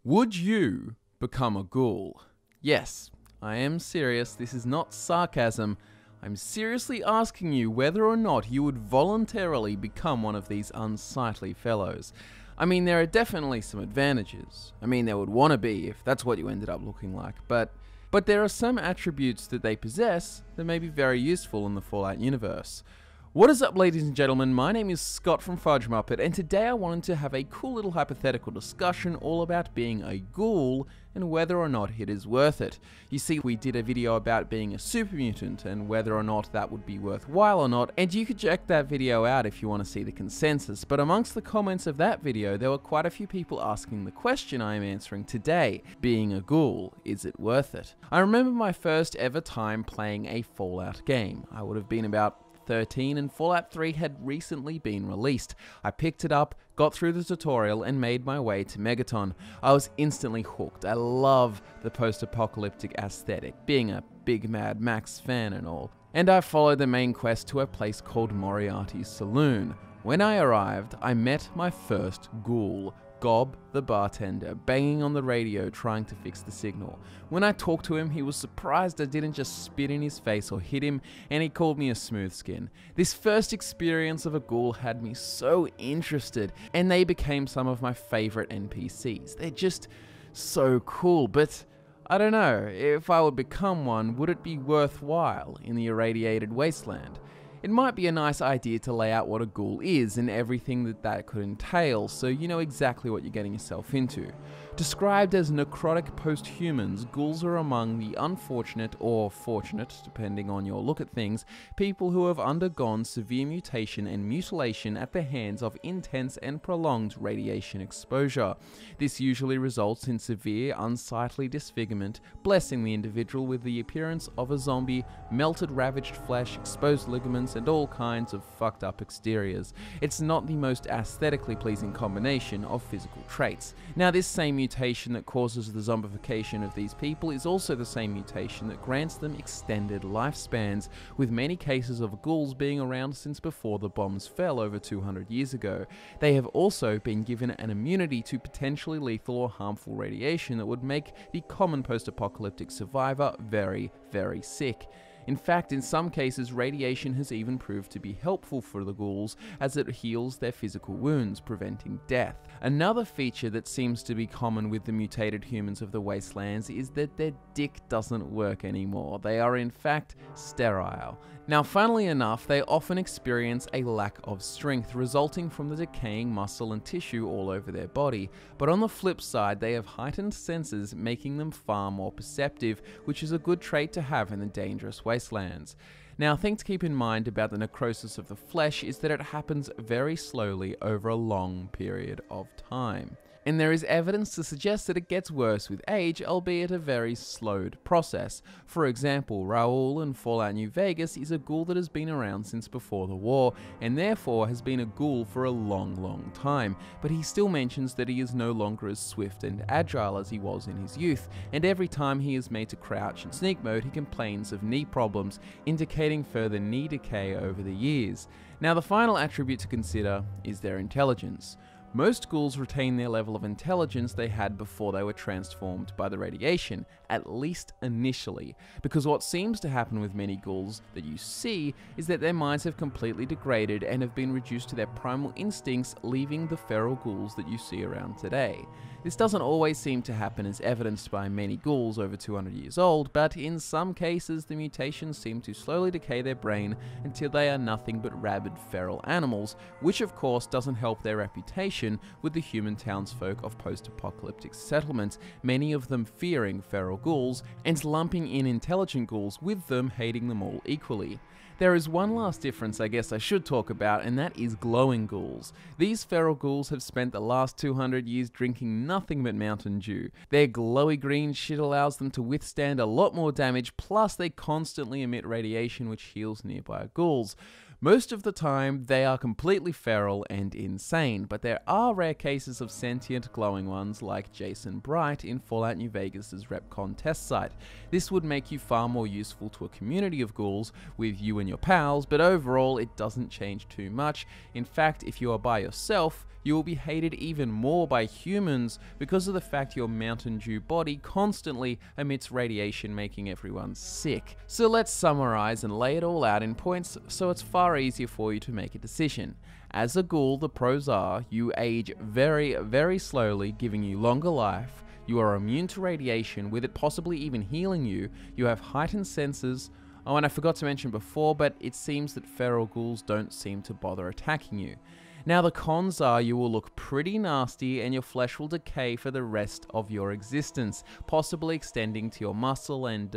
Would you become a ghoul? Yes, I am serious. This is not sarcasm. I'm seriously asking you whether or not you would voluntarily become one of these unsightly fellows. I mean, there are definitely some advantages. I mean, there would want to be if that's what you ended up looking like, but there are some attributes that they possess that may be very useful in the Fallout universe. What is up, ladies and gentlemen? My name is Scott from FudgeMuppet, and today I wanted to have a cool little hypothetical discussion all about being a ghoul and whether or not it is worth it. You see, we did a video about being a super mutant and whether or not that would be worthwhile or not, and you could check that video out if you want to see the consensus. But amongst the comments of that video, there were quite a few people asking the question I am answering today. Being a ghoul, is it worth it? I remember my first ever time playing a Fallout game. I would have been about 13 and Fallout 3 had recently been released. I picked it up, got through the tutorial and made my way to Megaton. I was instantly hooked. I love the post-apocalyptic aesthetic, being a big Mad Max fan and all. And I followed the main quest to a place called Moriarty's Saloon. When I arrived, I met my first ghoul, Gob, the bartender, banging on the radio trying to fix the signal. When I talked to him, he was surprised I didn't just spit in his face or hit him, and he called me a smooth skin. This first experience of a ghoul had me so interested, and they became some of my favorite NPCs. They're just so cool, but I don't know, if I would become one, would it be worthwhile in the irradiated wasteland? It might be a nice idea to lay out what a ghoul is and everything that could entail, so you know exactly what you're getting yourself into. Described as necrotic post-humans, ghouls are among the unfortunate, or fortunate, depending on your look at things, people who have undergone severe mutation and mutilation at the hands of intense and prolonged radiation exposure. This usually results in severe, unsightly disfigurement, blessing the individual with the appearance of a zombie, melted, ravaged flesh, exposed ligaments, and all kinds of fucked up exteriors. It's not the most aesthetically pleasing combination of physical traits. Now, this same mutation that causes the zombification of these people is also the same mutation that grants them extended lifespans, with many cases of ghouls being around since before the bombs fell over 200 years ago. They have also been given an immunity to potentially lethal or harmful radiation that would make the common post-apocalyptic survivor very, very sick. In fact, in some cases, radiation has even proved to be helpful for the ghouls as it heals their physical wounds, preventing death. Another feature that seems to be common with the mutated humans of the wastelands is that their dick doesn't work anymore. They are in fact sterile. Now, funnily enough, they often experience a lack of strength resulting from the decaying muscle and tissue all over their body, but on the flip side, they have heightened senses, making them far more perceptive, which is a good trait to have in the dangerous wastelands. Now, a thing to keep in mind about the necrosis of the flesh is that it happens very slowly over a long period of time. And there is evidence to suggest that it gets worse with age, albeit a very slowed process. For example, Raoul in Fallout New Vegas is a ghoul that has been around since before the war, and therefore has been a ghoul for a long time, but he still mentions that he is no longer as swift and agile as he was in his youth, and every time he is made to crouch in sneak mode, he complains of knee problems, indicating further knee decay over the years. Now, the final attribute to consider is their intelligence. Most ghouls retain their level of intelligence they had before they were transformed by the radiation, at least initially, because what seems to happen with many ghouls that you see is that their minds have completely degraded and have been reduced to their primal instincts, leaving the feral ghouls that you see around today. This doesn't always seem to happen, as evidenced by many ghouls over 200 years old, but in some cases the mutations seem to slowly decay their brain until they are nothing but rabid feral animals, which of course doesn't help their reputation with the human townsfolk of post-apocalyptic settlements, many of them fearing feral ghouls and lumping in intelligent ghouls with them, hating them all equally. There is one last difference I guess I should talk about, and that is glowing ghouls. These feral ghouls have spent the last 200 years drinking nothing but Mountain Dew. Their glowy green shit allows them to withstand a lot more damage, plus they constantly emit radiation which heals nearby ghouls. Most of the time, they are completely feral and insane, but there are rare cases of sentient glowing ones like Jason Bright in Fallout New Vegas' RepCon test site. This would make you far more useful to a community of ghouls with you and your pals, but overall it doesn't change too much. In fact, if you are by yourself, you will be hated even more by humans because of the fact your Mountain Dew body constantly emits radiation, making everyone sick. So let's summarize and lay it all out in points so it's far easier for you to make a decision. As a ghoul, the pros are you age very, very slowly, giving you longer life. You are immune to radiation, with it possibly even healing you. You have heightened senses. Oh, and I forgot to mention before, but it seems that feral ghouls don't seem to bother attacking you. Now the cons are you will look pretty nasty and your flesh will decay for the rest of your existence, possibly extending to your muscle and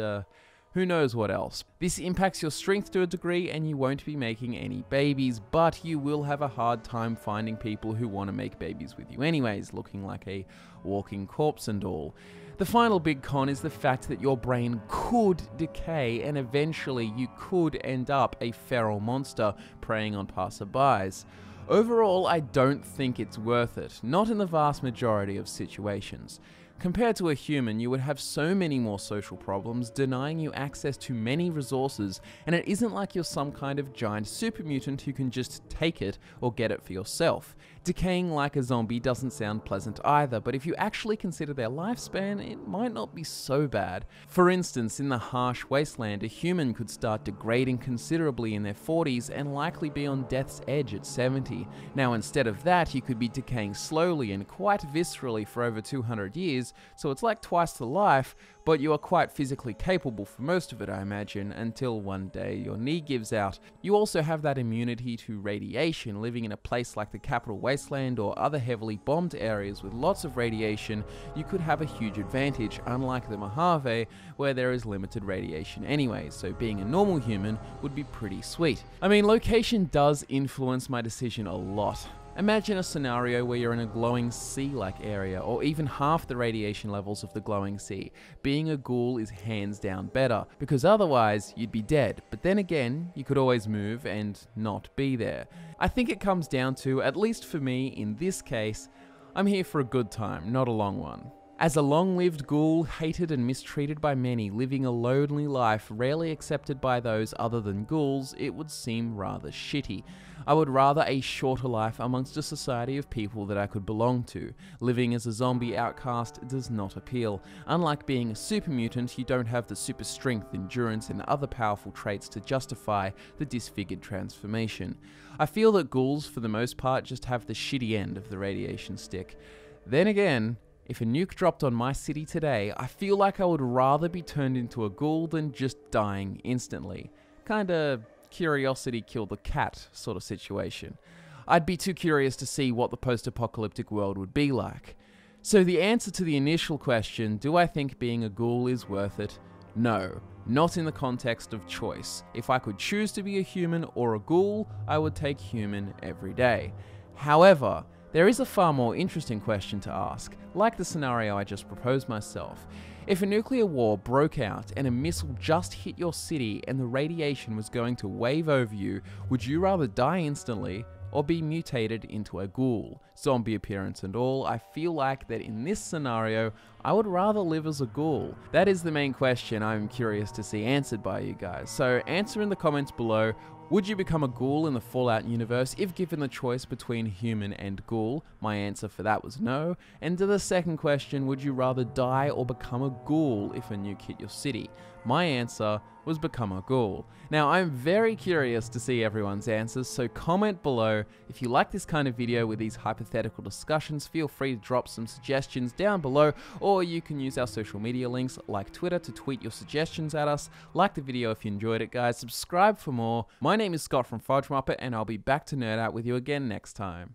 who knows what else. This impacts your strength to a degree and you won't be making any babies, but you will have a hard time finding people who want to make babies with you anyways, looking like a walking corpse and all. The final big con is the fact that your brain could decay and eventually you could end up a feral monster preying on passerbys. Overall, I don't think it's worth it, not in the vast majority of situations. Compared to a human, you would have so many more social problems, denying you access to many resources, and it isn't like you're some kind of giant super mutant who can just take it or get it for yourself. Decaying like a zombie doesn't sound pleasant either, but if you actually consider their lifespan, it might not be so bad. For instance, in the harsh wasteland, a human could start degrading considerably in their 40s and likely be on death's edge at 70. Now instead of that, you could be decaying slowly and quite viscerally for over 200 years, so it's like twice the life, but you are quite physically capable for most of it, I imagine, until one day your knee gives out. You also have that immunity to radiation. Living in a place like the Capital Wasteland or other heavily bombed areas with lots of radiation, you could have a huge advantage, unlike the Mojave, where there is limited radiation anyway, so being a normal human would be pretty sweet. I mean, location does influence my decision a lot. Imagine a scenario where you're in a glowing sea-like area, or even half the radiation levels of the glowing sea. Being a ghoul is hands down better, because otherwise you'd be dead, but then again, you could always move and not be there. I think it comes down to, at least for me in this case, I'm here for a good time, not a long one. As a long-lived ghoul, hated and mistreated by many, living a lonely life, rarely accepted by those other than ghouls, it would seem rather shitty. I would rather a shorter life amongst a society of people that I could belong to. Living as a zombie outcast does not appeal. Unlike being a super mutant, you don't have the super strength, endurance, and other powerful traits to justify the disfigured transformation. I feel that ghouls, for the most part, just have the shitty end of the radiation stick. Then again, if a nuke dropped on my city today, I feel like I would rather be turned into a ghoul than just dying instantly. Kinda curiosity killed the cat sort of situation. I'd be too curious to see what the post-apocalyptic world would be like. So the answer to the initial question, do I think being a ghoul is worth it? No, not in the context of choice. If I could choose to be a human or a ghoul, I would take human every day. However, there is a far more interesting question to ask, like the scenario I just proposed myself. If a nuclear war broke out and a missile just hit your city and the radiation was going to wave over you, would you rather die instantly or be mutated into a ghoul? Zombie appearance and all, I feel like that in this scenario, I would rather live as a ghoul. That is the main question I'm curious to see answered by you guys. So answer in the comments below. Would you become a ghoul in the Fallout universe if given the choice between human and ghoul? My answer for that was no. And to the second question, would you rather die or become a ghoul if a nuke hit your city? My answer was become a ghoul. Now, I'm very curious to see everyone's answers, so comment below. If you like this kind of video with these hypothetical discussions, feel free to drop some suggestions down below, or you can use our social media links like Twitter to tweet your suggestions at us. Like the video if you enjoyed it, guys. Subscribe for more. My name is Scott from FudgeMuppet, and I'll be back to nerd out with you again next time.